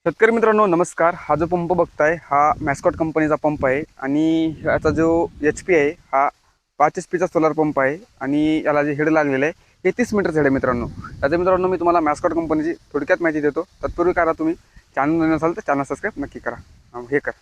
शेतकरी मित्रांनो नमस्कार. हा जो पंप बघताय हा मॅस्कॉट कंपनीचा पंप आहे आणि याचा जो HP आहे हा 5 HP सोलार पंप आहे आणि याला जे हेड लागलेलं आहे हे 30 मीटरचं हेड आहे मित्रांनो. त्याच्या मित्रांनो मी तुम्हाला मॅस्कॉट कंपनीची थोडक्यात माहिती देतो. तत्पूर्वी करा तुम्ही चॅनल नसाल तर चॅनल सबस्क्राईब नक्की करा. हे करा.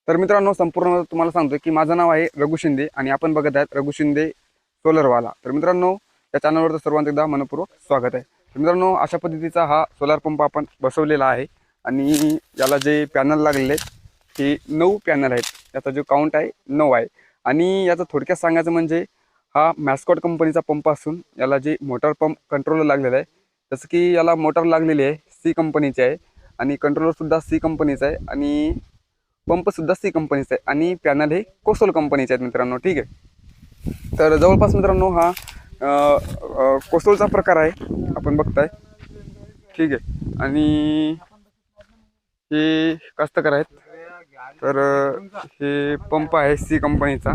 तर मित्रांनो संपूर्ण तुम्हाला सांगतो की माझं नाव आहे रघु शिंदे आणि आपण बघत आहात रघु शिंदे सोलरवाला. तर मित्रांनो या चॅनलवर सर्वांचं एकदा मनपूर्वक स्वागत आहे. तर मित्रांनो अशा पद्धतीचा हा सोलार पंप आपण बसवलेला आहे आणि याला जे पॅनल लागलेले आहेत हे 9 पॅनल आहेत. याचा जो काउंट आहे 9 आहे आणि याचं थोडक्यात सांगायचं म्हणजे हा मॅस्कॉट कंपनीचा पंप असून याला जे मोटर पंप कंट्रोलर लागलेलं आहे जसं की याला मोटर लागलेली आहे C कंपनीची आहे आणि कंट्रोलरसुद्धा C कंपनीचा आहे आणि पंपसुद्धा C कंपनीचा आहे आणि पॅनल हे कोसोल कंपनीचे आहेत मित्रांनो. ठीक आहे. तर जवळपास मित्रांनो हा कोसोलचा प्रकार आहे आपण बघताय. ठीक आहे. आणि हे कास्तकार आहेत. तर हे पंप आहे C कंपनीचा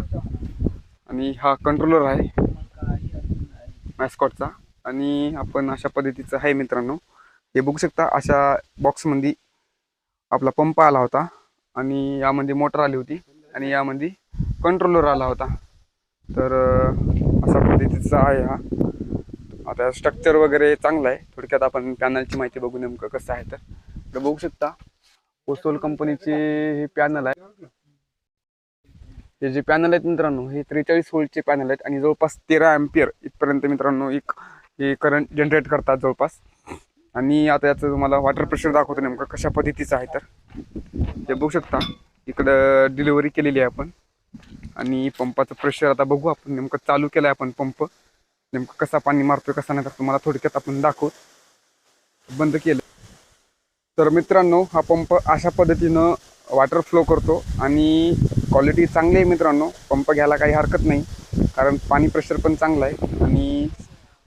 आणि हा कंट्रोलर आहे मॅस्कॉटचा आणि आपण अशा पद्धतीचं आहे मित्रांनो. हे बघू शकता अशा बॉक्समध्ये आपला पंप आला होता आणि यामध्ये मोटर आली होती आणि यामध्ये कंट्रोलर आला होता. तर अशा पद्धतीचा आहे हा. आता स्ट्रक्चर वगैरे चांगलं आहे. थोडक्यात आपण पॅनलची माहिती बघू नेमकं कसं आहे. तर बघू शकता कोसोल कंपनीचे हे पॅनल आहे. हे जे पॅनल आहेत मित्रांनो हे 43 व्होल्टचे पॅनल आहेत आणि जवळपास 13 अँपियर इथपर्यंत मित्रांनो हे करंट जनरेट करतात जवळपास. आणि आता याचं तुम्हाला वॉटर प्रेशर दाखवतो नेमकं कशा पद्धतीचं आहे. तर ते बघू शकता इकडं डिलिव्हरी केलेली आहे आपण आणि पंपाचं प्रेशर आता बघू आपण नेमकं चालू केलं आहे आपण पंप नेमकं कसा पाणी मारतोय कसा नाही तर तुम्हाला थोडक्यात आपण दाखवू. बंद केलं तर मित्रांनो हा पंप अशा पद्धतीनं वॉटर फ्लो करतो आणि क्वालिटी चांगली आहे मित्रांनो. पंप घ्यायला काही हरकत नाही कारण पाणी प्रेशर पण चांगलं आहे आणि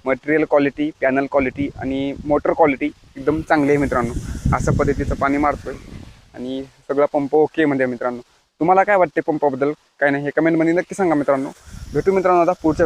मटेरियल क्वालिटी पॅनल क्वालिटी आणि मोटर क्वालिटी एकदम चांगली आहे मित्रांनो. अशा पद्धतीचं पाणी मारतोय आणि सगळा पंप ओके म्हणजे मित्रांनो. तुम्हाला काय वाटते पंपाबद्दल काय नाही हे कमेंटमध्ये नक्की सांगा मित्रांनो. भेटू मित्रांनो आता पुढच्या